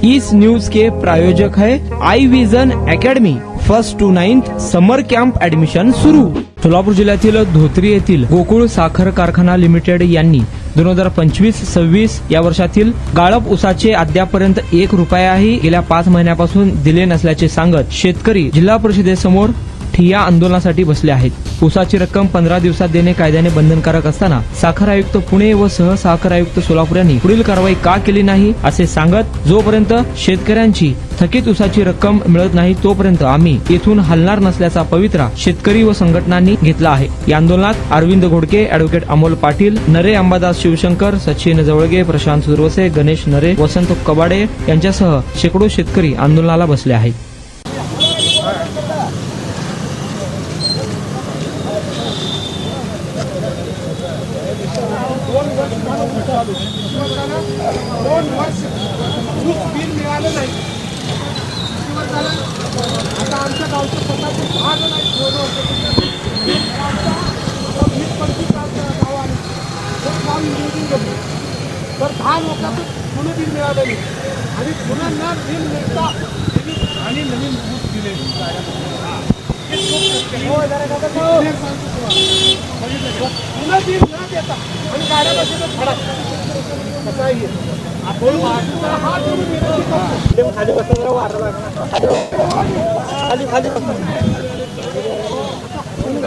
इस news के प्रायोजक है I vision academy. 1st to 9th summer camp admission सुरू। सोलापूर जिल्ह्यातील धोत्री येथील गोकुळ साखर कारखाना लिमिटेड यांनी 2025-26 या वर्षातील गाळप ऊसाचे अद्यापर्यंत 1 रुपयाही गेल्या 5 महिन्यापासून दिले नसल्याचे सांगत शेतकरी जिल्हा परिषदेसमोर ठिय्या आंदोलनासाठी बसले आहेत। ऊसाची रक्कम 15 दिवसात देणे कायद्याने बंधनकारक असताना साखर आयुक्त पुणे व सहसाखर आयुक्त सोलापूर यांनी पुढील कारवाई का केली नाही असे सांगत जोपर्यंत शेतकऱ्यांची थकीत ऊसाची रक्कम मिळत नाही तोपर्यंत आम्ही येथून हलणार नसल्याचा पवित्रा शेतकरी व संघटनांनी घेतला आहे। या आंदोलनात अरविंद घोडके, ॲडव्होकेट अमोल पाटील, नरे अंबादास शिवशंकर, सचिन जवळगे, प्रशांत सुरवसे, गणेश नरे, वसंत कबाडे यांच्यासह शेकडो शेतकरी आंदोलनाला बसले आहेत। दोन वर्ष ऊस बिल मिळालं नाही। आता आमच्या गावचे स्वतःचे भाग नाही। 2 वर्ष गाव आले गाव निवडून गेले तर 10 लोकांचं पुन्हा बिल मिळालं नाही आणि पुन्हा न बिल मिळता आणि नवीन ऊस दिले। पुन्हा बिल न देता आणि गाड्या बसले फडा कसा आहे आपण हा तुम्ही खाली बसला वारला खाली खाली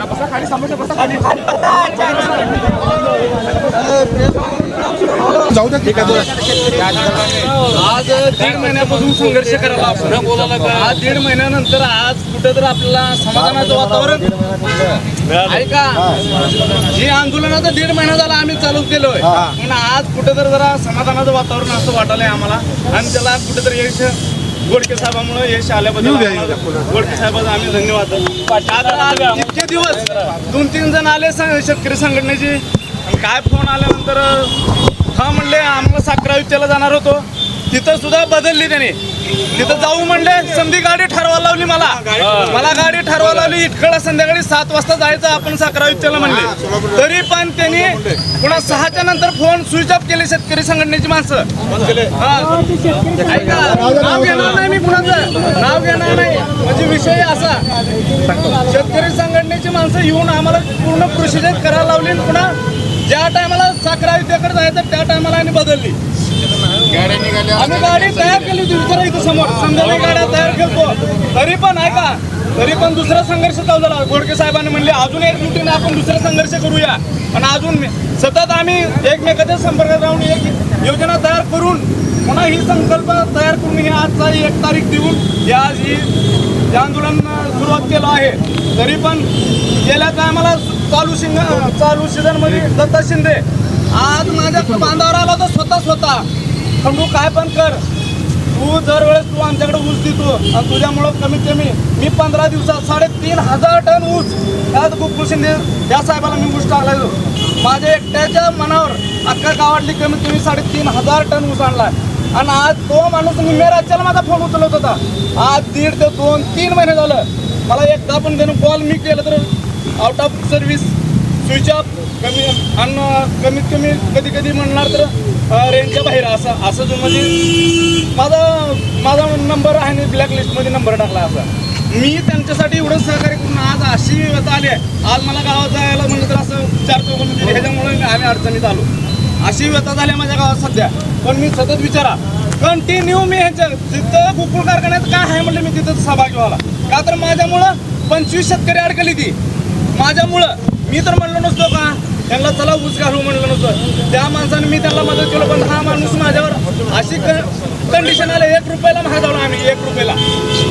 बसा खाली समोर बसा खाली जाऊ दे। ठीक आहे आज 1.5 महिन्यापासून संघर्ष करायला आपण बोलायला का आज 1.5 महिन्यानंतर आज कुठेतरी आपल्याला समाधानाचं वातावरण आहे का? हे आंदोलनाचं 1.5 महिना झाला आम्ही चालू केलोय पण आज कुठेतरी जरा समाधानाचं वातावरण असं वाटलंय आम्हाला आणि त्याला कुठेतरी यश गोडके साहेबांमुळे यश आल्याबद्दल गोडके साहेबांचा आम्ही धन्यवाद। आता इतके दिवस 2-3 जण आले शेतकरी संघटनेचे काय फोन आल्यानंतर हा म्हणले आम्हाला साखर आयुक्ताला जाणार होतो तिथं सुद्धा बदलली त्याने तिथं जाऊ म्हणले संधी गाडी ठरवायला लावली मला गाडी ठरवायला लावली इटकळा संध्याकाळी 7 वाजता जायचं आपण साखर आयुक्ताला म्हणले तरी पण त्यांनी पुन्हा 6च्या नंतर फोन स्विच ऑफ केले शेतकरी संघटनेची माणसं। नाव घेणार नाही मी कुणाचं नाव घेणार नाही म्हणजे विषय असा शेतकरी संघटनेची माणसं येऊन आम्हाला पूर्ण प्रोसिजर करायला लावली पुन्हा ज्या टायमाला साखर आयुक्ताकडे जायचं त्या टायमाला आणि बदलली। आम्ही गाडी तयार केली होती विचारा इथं समोर संध्याकाळी गाड्या तयार करतो तरी पण ऐका तरी पण दुसरा संघर्ष चालू झाला। गोडके साहेबांनी म्हणले अजून एक मिटिंग आपण दुसरा संघर्ष करूया आणि अजून सतत आम्ही एकमेकांच्या संपर्कात राहून एक योजना तयार करून पुन्हा ही संकल्प तयार करून ही आजचा 1 तारीख देऊन आज ही आंदोलन सुरुवात केलं आहे। तरी पण गेल्या टायमाला चालू सीझन मध्ये दत्ता शिंदे आज माझ्या बांधावर आला तर स्वतः खंडू काय पण कर तू दर वेळेस तू आमच्याकडे ऊस देतो आणि तुझ्यामुळं कमीत कमी मी 15 दिवसात 3,500 टन ऊस त्यात गोकुळ शिंदे या साहेबाला मी ऊस टाकलाय माझ्या एकट्याच्या मनावर अख्ख्या गावातली कमीत कमी 3,500 टन ऊस आणलाय आणि आज तो माणूस निम्म्या राज्याला माझा फोन उचलत होता। आज 1.5 ते 2-3 महिने झालं मला एकदा पण त्यानं कॉल मी केलं तर out of service switch off कमीत कमी कधी म्हणणार तर रेंजच्या बाहेर असं जो म्हणजे माझा नंबर आहे आणि ब्लॅकलिस्टमध्ये नंबर टाकला असा मी त्यांच्यासाठी एवढं सहकार्य करून आज अशी व्यथा आली आहे। आज मला गावात जायला म्हणलं तर असं 4 चौघांनी दिली ह्याच्यामुळे आम्ही अडचणीत आलो अशी व्यथा झाली माझ्या गावात सध्या। पण मी सतत विचारा कंटिन्यू मी ह्याच्या जिथं गोकुळ कारखान्यात काय आहे म्हणलं मी तिथं सहभागी व्हायला का तर माझ्यामुळं 25 शेतकरी अडकली ती माझ्यामुळं मी तर म्हणलो नसतो का त्यांना चला ऊस घालू म्हणलं नसतं त्या माणसाने मी त्यांना मदत केलं पण हा माणूस माझ्यावर अशी कंडिशन आले 1 रुपयाला महाग झालो आम्ही 1 रुपयाला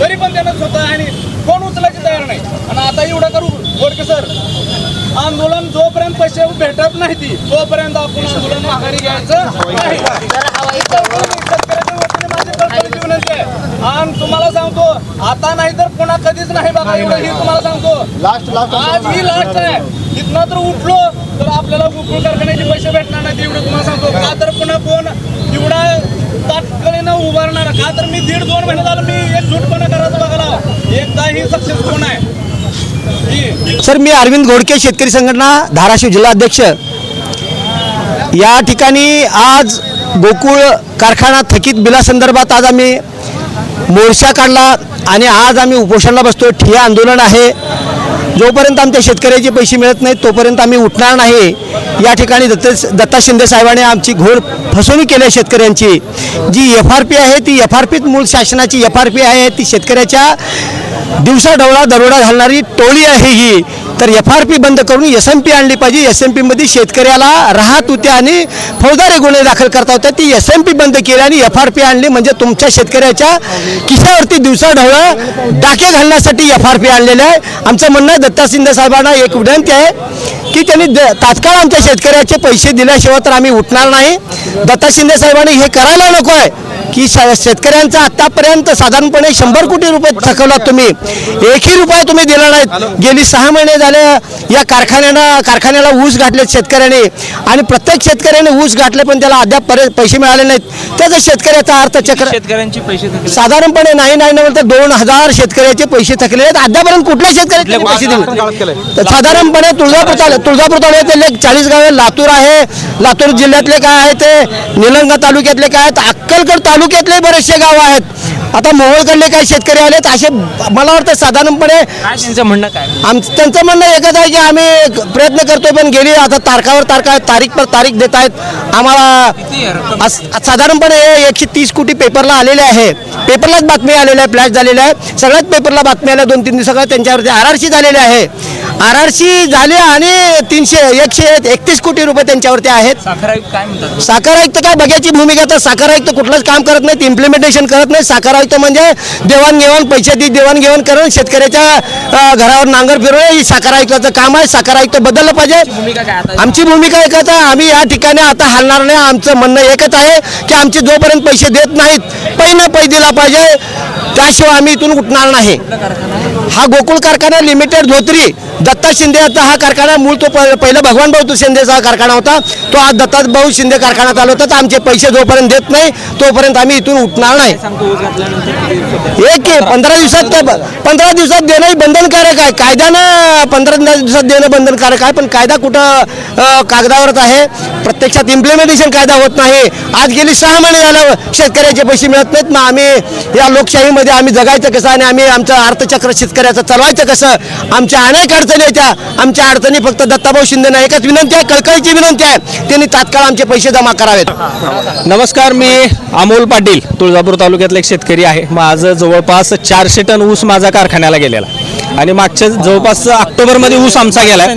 तरी पण त्यांना स्वतः आणि कोण उचलायची तयार नाही। आणि आता एवढं करू गोडके सर आंदोलन जोपर्यंत पैसे भेटत नाही ती तोपर्यंत आपण आंदोलन माघारी घ्यायचं नाही। विनंती आहे आणि तुम्हाला सांगतो आता नाही तर पुन्हा कधीच नाही बघा एवढं ही तुम्हाला सांगतो आज ही लास्ट आहे इथनं तर उठलो तर आपल्याला गोकुळ कारखान्याचे पैसे भेटणार नाही एवढं तुम्हाला सांगतो का तर पुन्हा कोण एवढा तात्कालीनं उभारणार का तर मी 1.5-2 महिने झालं मी एकजूटपणा करायचं बघायला एकदाही सक्सेस कोण आहे। सर मी अरविंद घोडके शेतकरी संघटना धाराशिव जिल्हा अध्यक्ष या ठिकाणी आज गोकुळ कारखाना थकीत बिलासंदर्भात आज आम्ही मोर्चा काढला आणि आज आम्ही उपोषणाला बसतो. ठिय्या आंदोलन आहे. जोपर्यंत आमच्या शेतकऱ्याचे पैसे मिळत नाहीत तोपर्यंत आम्ही उठणार नाही. या ठिकाणी दत्ता शिंदे साहेबांनी आमची घोर फसवणूक केली आहे शेतकऱ्यांची. जी FRP आहे ती FRPत मूळ शासनाची FRP आहे. ती शेतकऱ्याच्या दिवसाढवळा दरोडा घालणारी टोळी आहे ही. तर FRP बंद करून SMP आणली पाहिजे. SMP शेतकऱ्याला राहत होते आणि फौजदारी गुन्हे दाखल करता होत्या. ती SMP बंद केली आणि FRP आणली म्हणजे तुमच्या शेतकऱ्याच्या खिशावरती दिवसाढवळा डाके घालण्यासाठी FRP आणलेले आहे. आमचं म्हणणं आहे दत्ता शिंदे साहेबांना एक विनंती आहे की त्यांनी तात्काळ आमच्या शेतकऱ्याचे पैसे दिल्याशिवाय तर आम्ही उठणार नाही. दत्ता शिंदे साहेबांनी हे करायला नको आहे की शेतकऱ्यांचा आतापर्यंत साधारणपणे 100 कोटी रुपये थकवलात तुम्ही. एकही रुपया तुम्ही दिला नाहीत. गेली 6 महिने झाले या कारखान्याला ऊस घातले शेतकऱ्याने आणि प्रत्येक शेतकऱ्याने ऊस घातले पण त्याला अद्याप पैसे मिळाले नाहीत. त्याचं शेतकऱ्याचा अर्थचक्र शेतकऱ्यांचे पैसे थकले. साधारणपणे नाही म्हणतात 2000 शेतकऱ्याचे पैसे थकले आहेत. अद्यापर्यंत कुठल्या शेतकऱ्याचे पैसे दिले? साधारणपणे तुळजापूर तालुक्यातले 40 गावे, लातूर आहे, लातूर जिल्ह्यातले काय आहे ते, निलंगा तालुक्यातले काय आहेत, अक्कलकोट तालुक्यातले बरेचसे गाव आहेत. आता मोहोळकडले काही शेतकरी आलेत. असे मला वाटतं साधारणपणे काय त्यांचं म्हणणं काय? त्यांचं म्हणणं एकच आहे की आम्ही प्रयत्न करतोय पण गेली आता तारखावर तारखा आहेत, तारीख पर तारीख देत आहेत आम्हाला. साधारणपणे 130 कोटी पेपरला आलेले आहे. पेपरलाच बातमी आलेल्या आहे, फ्लॅश झालेल्या आहे. सगळ्याच पेपरला बातमी आल्या 2-3 दिवसात. त्यांच्यावरती RRC झालेले आहे. RRC झाले आणि 131 कोटी रुपये त्यांच्यावरती आहेत. साखर आयुक्त काय म्हणतात? साखर आयुक्त काय बघायची भूमिका. तर साखर आयुक्त कुठलंच काम करत नाहीत, इम्प्लिमेंटेशन करत नाही. साखर आयुक्त म्हणजे देवाणघेवाण, पैशाची देवाणघेवाण करून शेतकऱ्याच्या घरावर नांगर फिरवणे ही साखर आयुक्ताचं काम आहे. साखर आयुक्त बदललं पाहिजे. भूमिका काय आता? आमची भूमिका एकच आहे. आम्ही या ठिकाणी आता हलणार नाही. आमचं म्हणणं एकच आहे की आमचे जोपर्यंत पैसे देत नाहीत पैसे दिला पाहिजे, त्याशिवाय आम्ही इथून उठणार नाही. हा गोकुळ कारखाना लिमिटेड धोत्री दत्ता शिंदेचा हा कारखाना मूळ तो पहिला भगवान भाऊ शिंदेचा कारखाना होता. तो आज दत्ता भाऊ शिंदे कारखाना चालवता. तर आमचे पैसे जोपर्यंत देत नाही तोपर्यंत आम्ही इथून उठणार नाही. 15 दिवसात देणं बंधनकारक आहे. कायद्यानं 15 दिवसात देणं बंधनकारक आहे. पण कायदा कुठं कागदावरच आहे, प्रत्यक्षात इम्प्लिमेंटेशन कायदा होत नाही. आज गेली 6 महिने झालं शेतकऱ्याचे पैसे मिळत नाहीत. मग आम्ही या लोकशाहीमध्ये आम्ही जगायचं कसं आणि आम्ही आमचं अर्थचक्र शेतकऱ्याचं चालवायचं कसं? आमच्या अनेक अडचणी येत्या. आमच्या अडचणी फक्त दत्ताभाऊ शिंदेना एकच विनंती आहे, कळकळीची विनंती आहे, त्यांनी तात्काळ आमचे पैसे जमा करावेत. नमस्कार, मी अमोल पाटील, तुळजापूर तालुक्यातला एक शेतकरी आहे. माझं जवळपास 400 टन ऊस माझा कारखान्याला गेलेला आणि मागच्या जवळपास ऑक्टोबरमध्ये ऊस आमचा गेलाय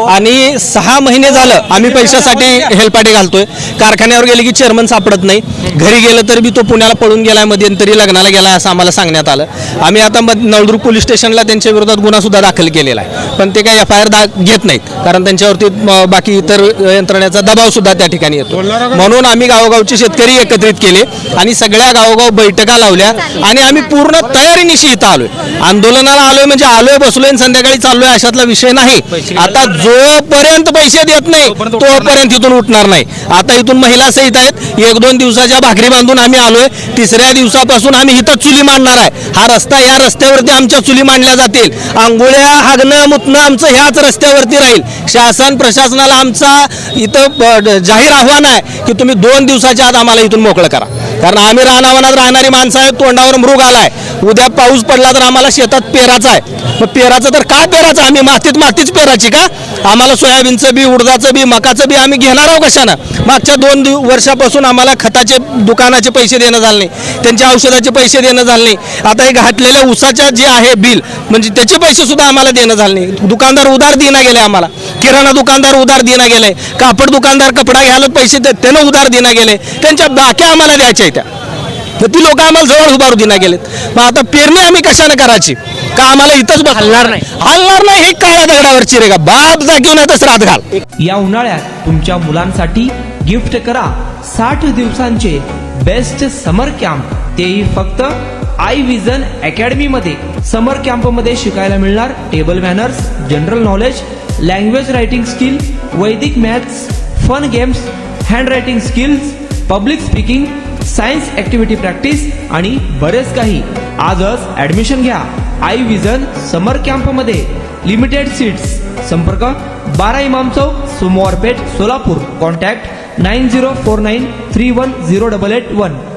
आणि 6 महिने झालं आम्ही पैशासाठी हेलपाटे घालतोय. कारखान्यावर गेले की चेअरमन सापडत नाही. घरी गेलं तर बी तो पुण्याला पळून गेलाय, मध्यंतरी लग्नाला गेलाय असं आम्हाला सांगण्यात आलं. आम्ही आता नळदुर्ग पोलीस स्टेशनला त्यांच्या विरोधात गुन्हा सुद्धा दाखल केलेला आहे. पण ते काही FIR घेत नाहीत कारण त्यांच्यावरती बाकी इतर यंत्रणेचा दबाव सुद्धा त्या ठिकाणी येतो. म्हणून आम्ही गावोगावचे शेतकरी एकत्रित केले आणि सगळ्या गावोगाव बैठका लावल्या आणि आम्ही पूर्ण तयारीनिशी इथं आलोय. आंदोलनाला आलोय म्हणजे आलोय, बसलोय आणि संध्याकाळी चाललोय अशातला विषय नाही. आता जोपर्यंत पैसे देत नाही तोपर्यंत इथून उठणार नाही. आता इथून महिला सहित आहेत. 1-2 दिवसाच्या भाकरी बांधून आम्ही आलोय. 3ऱ्या दिवसापासून आम्ही इथं चुली मांडणार आहे. हा रस्ता, या रस्त्यावरती आमच्या चुली मांडल्या जातील. आंघोळ्या, हागणं, मुतणं आमचं ह्याच रस्त्यावरती राहील. शासन प्रशासनाला आमचा इथं जाहीर आव्हान आहे की तुम्ही 2 दिवसाच्या आत आम्हाला इथून मोकळं करा. कारण आम्ही रानावनात राहणारी माणसं आहे. तोंडावर मृग आलाय. उद्या पाऊस पडला तर आम्हाला शेतात पेराचं आहे. मग पेराचं तर काय पेराचं? आम्ही मातीच पेराची का? आम्हाला सोयाबीनचं बी, उडदाचं बी, मकाचं बी आम्ही घेणार आहोत कशानं? मागच्या 2 वर्षापासून आम्हाला खताचे दुकानाचे पैसे देणं झाले नाही, त्यांच्या औषधाचे पैसे देणं झाले नाही. आता हे घातलेल्या ऊसाच्या जे आहे बिल म्हणजे त्याचे पैसे सुद्धा आम्हाला देणं झाले नाही. दुकानदार उधार देणं गेले आम्हाला. किराणा दुकानदार उधार देणं गेले. कापड दुकानदार कपडा घ्यायला पैसे देत त्यानं उधार देणं गेले. त्यांच्या बाक्या आम्हाला द्यायच्या त्या. तर ती लोक आम्हाला जवळ उभारू देणं गेलेत. मग आता पेरणी आम्ही कशानं करायची? का आम्हाला इथंच हलणार नाही? हे काळ्या दगडावरची रे का बाप जागेऊन येतच रात घाल. या उन्हाळ्यात तुमच्या मुलांसाठी गिफ्ट करा 60 दिवसांचे बेस्ट समर कॅम्प, तेही फक्त आय विजन अकॅडमी मध्ये. समर कॅम्प मध्ये शिकायला मिळणार table manners, general knowledge, language writing skill, Vedic maths, fun games, hand writing skills, public speaking, science activity practice आणि बरेच काही. आजच ऍडमिशन घ्या आय विजन समर कॅम्प मध्ये. Limited seats. संपर्क 12 इमाम चौक, सोमवारपेठ, सोलापूर. कॉन्टॅक्ट 9049310881.